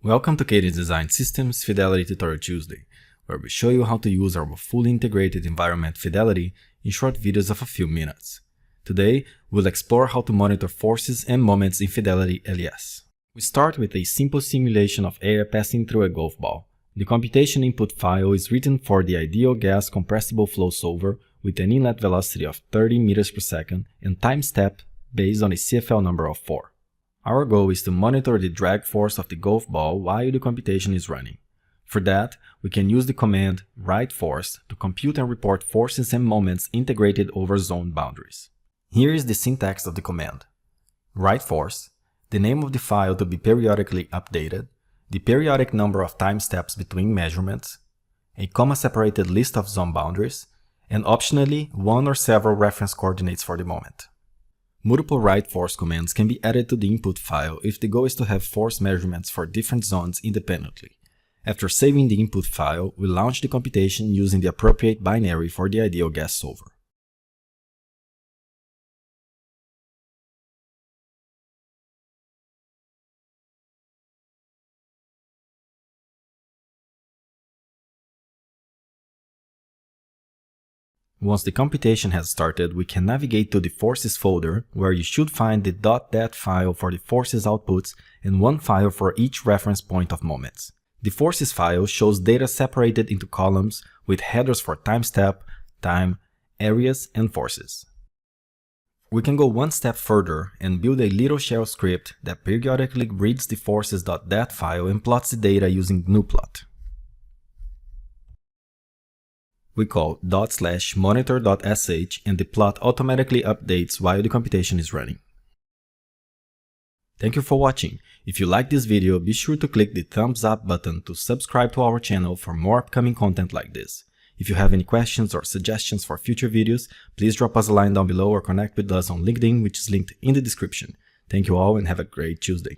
Welcome to Cadence Design Systems Fidelity Tutorial Tuesday, where we show you how to use our fully integrated environment Fidelity in short videos of a few minutes. Today, we'll explore how to monitor forces and moments in Fidelity LES. We start with a simple simulation of air passing through a golf ball. The computation input file is written for the ideal gas compressible flow solver with an inlet velocity of 30 meters per second and time step based on a CFL number of 4. Our goal is to monitor the drag force of the golf ball while the computation is running. For that, we can use the command writeForce to compute and report forces and moments integrated over zone boundaries. Here is the syntax of the command. writeForce, the name of the file to be periodically updated, the periodic number of time steps between measurements, a comma-separated list of zone boundaries, and optionally one or several reference coordinates for the moment. Multiple writeForce commands can be added to the input file if the goal is to have force measurements for different zones independently. After saving the input file, we launch the computation using the appropriate binary for the ideal gas solver. Once the computation has started, we can navigate to the forces folder, where you should find the .dat file for the forces outputs and one file for each reference point of moments. The forces file shows data separated into columns with headers for time step, time, areas, and forces. We can go one step further and build a little shell script that periodically reads the forces.dat file and plots the data using gnuplot. We call /monitor.sh and the plot automatically updates while the computation is running. Thank you for watching. If you like this video, be sure to click the thumbs up button to subscribe to our channel for more upcoming content like this. If you have any questions or suggestions for future videos, please drop us a line down below or connect with us on LinkedIn, which is linked in the description. Thank you all and have a great Tuesday.